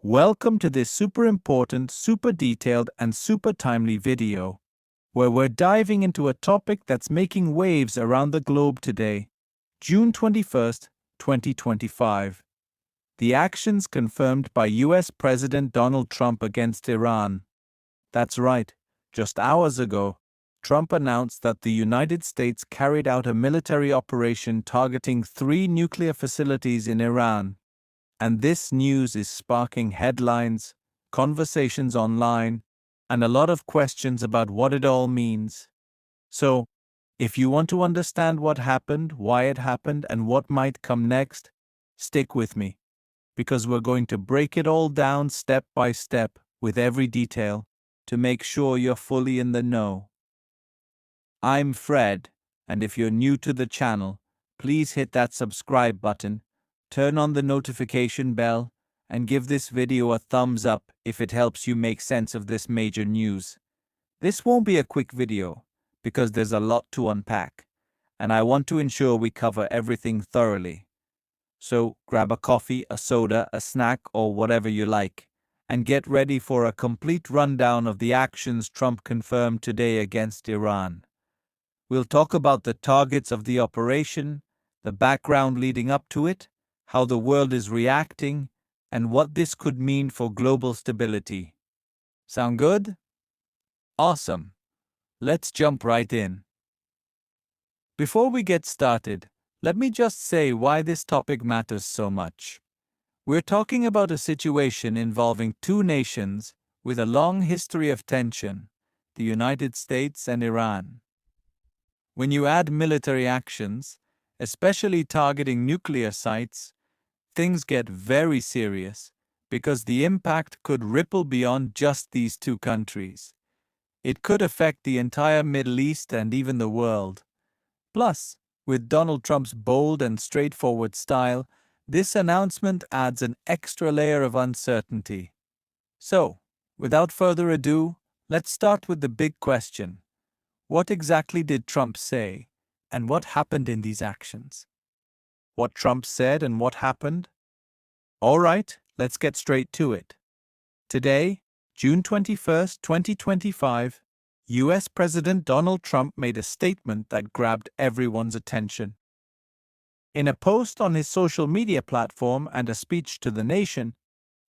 Welcome to this super important, super detailed, and super timely video, where we're diving into a topic that's making waves around the globe today, June 21st, 2025. The actions confirmed by US President Donald Trump against Iran. That's right, just hours ago, Trump announced that the United States carried out a military operation targeting 3 nuclear facilities in Iran. And this news is sparking headlines, conversations online, and a lot of questions about what it all means. So, if you want to understand what happened, why it happened, and what might come next, stick with me, because we're going to break it all down step by step with every detail to make sure you're fully in the know. I'm Fred, and if you're new to the channel, please hit that subscribe button, turn on the notification bell, and give this video a thumbs up if it helps you make sense of this major news. This won't be a quick video, because there's a lot to unpack, and I want to ensure we cover everything thoroughly. So grab a coffee, a soda, a snack, or whatever you like, and get ready for a complete rundown of the actions Trump confirmed today against Iran. We'll talk about the targets of the operation, the background leading up to it, how the world is reacting, and what this could mean for global stability. Sound good? Awesome. Let's jump right in. Before we get started, let me just say why this topic matters so much. We're talking about a situation involving two nations with a long history of tension, the United States and Iran. When you add military actions, especially targeting nuclear sites, things get very serious because the impact could ripple beyond just these two countries. It could affect the entire Middle East and even the world. Plus, with Donald Trump's bold and straightforward style, this announcement adds an extra layer of uncertainty. So, without further ado, let's start with the big question. What exactly did Trump say, and what happened in these actions? What Trump said and what happened? All right, let's get straight to it. Today, June 21st, 2025, US President Donald Trump made a statement that grabbed everyone's attention. In a post on his social media platform and a speech to the nation,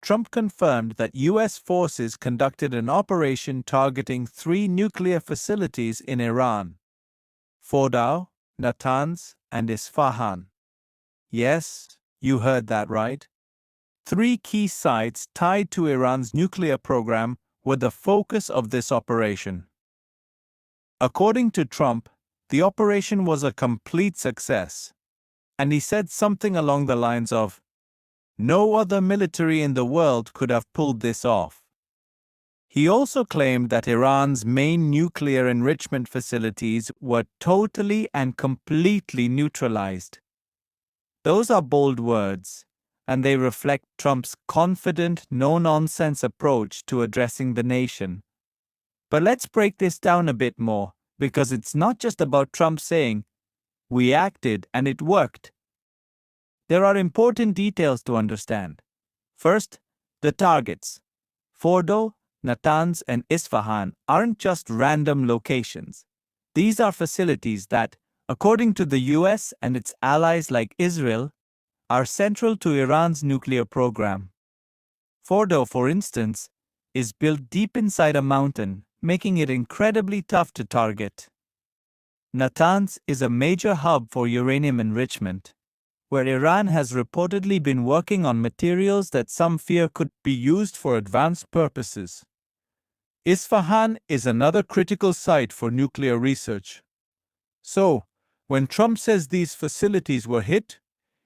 Trump confirmed that US forces conducted an operation targeting 3 nuclear facilities in Iran: Fordow, Natanz, and Isfahan. Yes, you heard that right. 3 key sites tied to Iran's nuclear program were the focus of this operation. According to Trump, the operation was a complete success, and he said something along the lines of, "No other military in the world could have pulled this off." He also claimed that Iran's main nuclear enrichment facilities were totally and completely neutralized. Those are bold words, and they reflect Trump's confident, no-nonsense approach to addressing the nation. But let's break this down a bit more, because it's not just about Trump saying, "We acted and it worked." There are important details to understand. First, the targets. Fordow, Natanz, and Isfahan aren't just random locations. These are facilities that, according to the US and its allies like Israel, are central to Iran's nuclear program. Fordow, for instance, is built deep inside a mountain, making it incredibly tough to target. Natanz is a major hub for uranium enrichment, where Iran has reportedly been working on materials that some fear could be used for advanced purposes. Isfahan is another critical site for nuclear research. So, when Trump says these facilities were hit,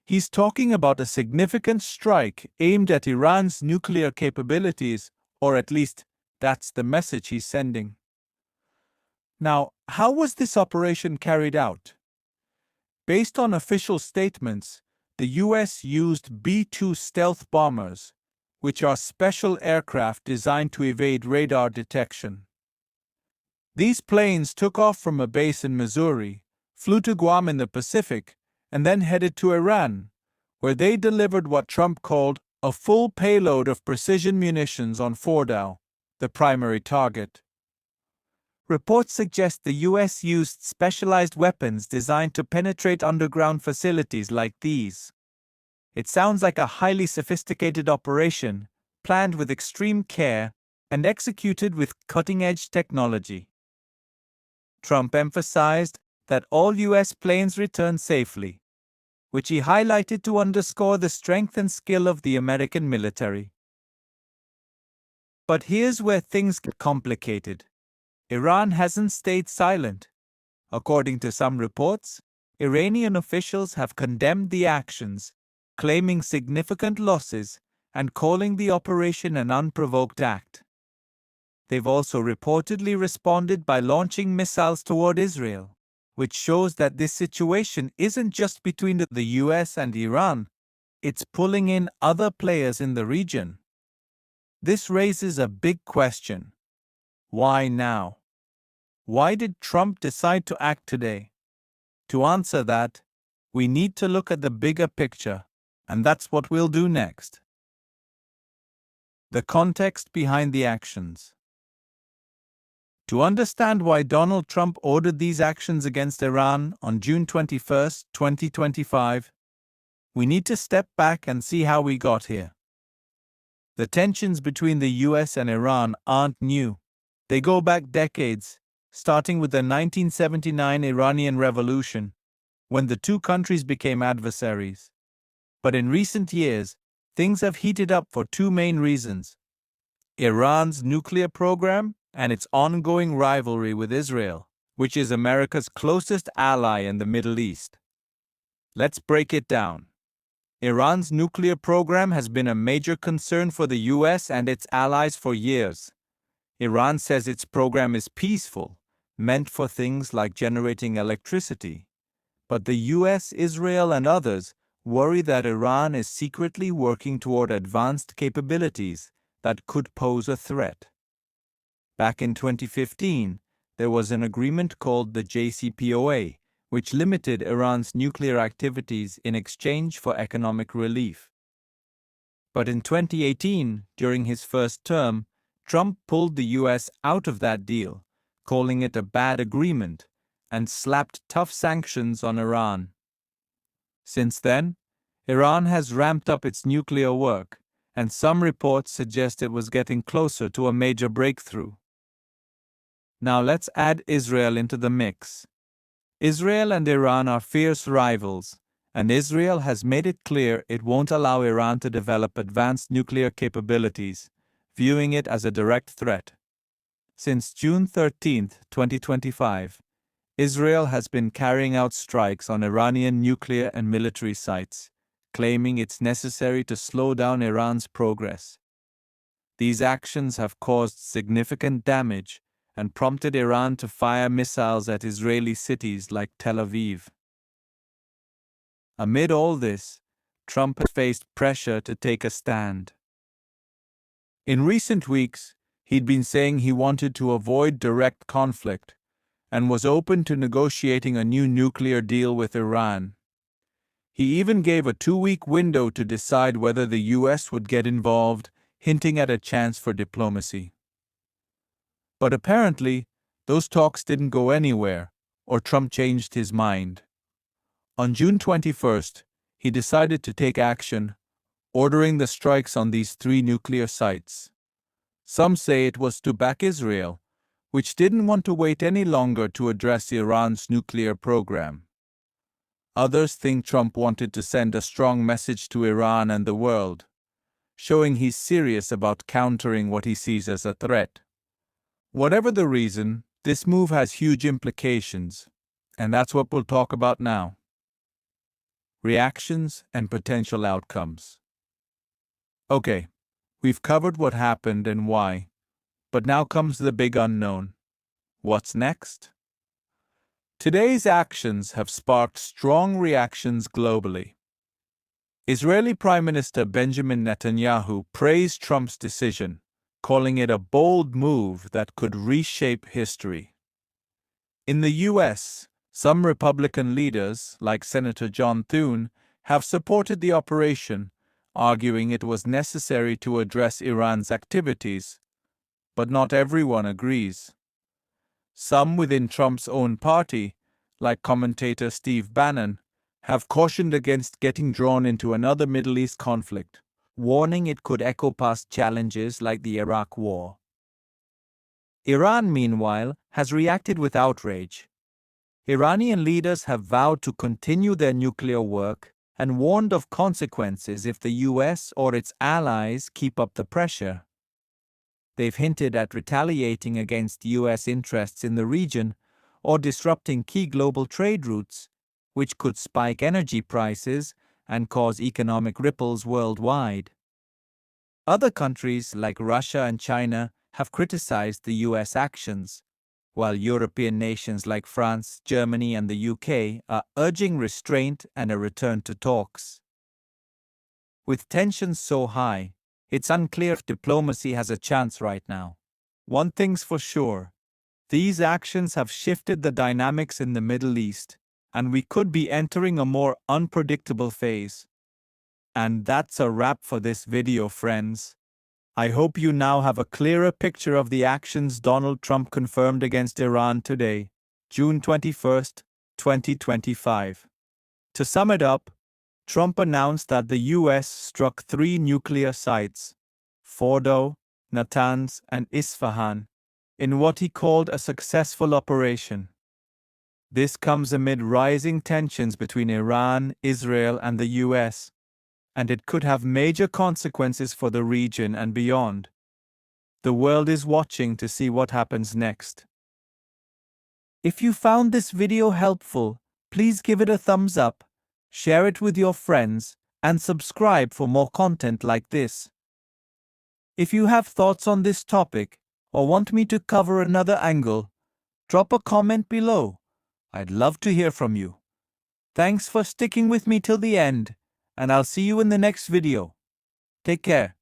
he's talking about a significant strike aimed at Iran's nuclear capabilities, or at least that's the message he's sending. Now, how was this operation carried out? Based on official statements, the US used B-2 stealth bombers, which are special aircraft designed to evade radar detection. These planes took off from a base in Missouri, flew to Guam in the Pacific, and then headed to Iran, where they delivered what Trump called a full payload of precision munitions on Fordow, the primary target. Reports suggest the US used specialized weapons designed to penetrate underground facilities like these. It sounds like a highly sophisticated operation, planned with extreme care and executed with cutting-edge technology. Trump emphasized that all US planes returned safely, which he highlighted to underscore the strength and skill of the American military. But here's where things get complicated. Iran hasn't stayed silent. According to some reports, Iranian officials have condemned the actions, claiming significant losses and calling the operation an unprovoked act. They've also reportedly responded by launching missiles toward Israel, which shows that this situation isn't just between the US and Iran, it's pulling in other players in the region. This raises a big question. Why now? Why did Trump decide to act today? To answer that, we need to look at the bigger picture, and that's what we'll do next. The context behind the actions. To understand why Donald Trump ordered these actions against Iran on June 21, 2025, we need to step back and see how we got here. The tensions between the US and Iran aren't new. They go back decades, starting with the 1979 Iranian Revolution, when the two countries became adversaries. But in recent years, things have heated up for two main reasons: Iran's nuclear program and its ongoing rivalry with Israel, which is America's closest ally in the Middle East. Let's break it down. Iran's nuclear program has been a major concern for the US and its allies for years. Iran says its program is peaceful, meant for things like generating electricity. But the US, Israel, and others worry that Iran is secretly working toward advanced capabilities that could pose a threat. Back in 2015, there was an agreement called the JCPOA, which limited Iran's nuclear activities in exchange for economic relief. But in 2018, during his first term, Trump pulled the US out of that deal, calling it a bad agreement, and slapped tough sanctions on Iran. Since then, Iran has ramped up its nuclear work, and some reports suggest it was getting closer to a major breakthrough. Now let's add Israel into the mix. Israel and Iran are fierce rivals, and Israel has made it clear it won't allow Iran to develop advanced nuclear capabilities, viewing it as a direct threat. Since June 13, 2025, Israel has been carrying out strikes on Iranian nuclear and military sites, claiming it's necessary to slow down Iran's progress. These actions have caused significant damage and prompted Iran to fire missiles at Israeli cities like Tel Aviv. Amid all this, Trump has faced pressure to take a stand. In recent weeks, he'd been saying he wanted to avoid direct conflict and was open to negotiating a new nuclear deal with Iran. He even gave a 2-week window to decide whether the US would get involved, hinting at a chance for diplomacy. But apparently, those talks didn't go anywhere, or Trump changed his mind. On June 21st, he decided to take action, ordering the strikes on these 3 nuclear sites. Some say it was to back Israel, which didn't want to wait any longer to address Iran's nuclear program. Others think Trump wanted to send a strong message to Iran and the world, showing he's serious about countering what he sees as a threat. Whatever the reason, this move has huge implications, and that's what we'll talk about now. Reactions and potential outcomes. Okay, we've covered what happened and why, but now comes the big unknown. What's next? Today's actions have sparked strong reactions globally. Israeli Prime Minister Benjamin Netanyahu praised Trump's decision, calling it a bold move that could reshape history. In the US, some Republican leaders, like Senator John Thune, have supported the operation, arguing it was necessary to address Iran's activities. But not everyone agrees. Some within Trump's own party, like commentator Steve Bannon, have cautioned against getting drawn into another Middle East conflict, warning it could echo past challenges like the Iraq War. Iran, meanwhile, has reacted with outrage. Iranian leaders have vowed to continue their nuclear work and warned of consequences if the US or its allies keep up the pressure. They've hinted at retaliating against US interests in the region or disrupting key global trade routes, which could spike energy prices and cause economic ripples worldwide. Other countries like Russia and China have criticized the US actions, while European nations like France, Germany, and the UK are urging restraint and a return to talks. With tensions so high, it's unclear if diplomacy has a chance right now. One thing's for sure, these actions have shifted the dynamics in the Middle East, and we could be entering a more unpredictable phase. And that's a wrap for this video, friends. I hope you now have a clearer picture of the actions Donald Trump confirmed against Iran today, June 21st, 2025. To sum it up, Trump announced that the US struck 3 nuclear sites, Fordow, Natanz, and Isfahan, in what he called a successful operation. This comes amid rising tensions between Iran, Israel, and the US, and it could have major consequences for the region and beyond. The world is watching to see what happens next. If you found this video helpful, please give it a thumbs up, share it with your friends, and subscribe for more content like this. If you have thoughts on this topic or want me to cover another angle, drop a comment below. I'd love to hear from you. Thanks for sticking with me till the end, and I'll see you in the next video. Take care.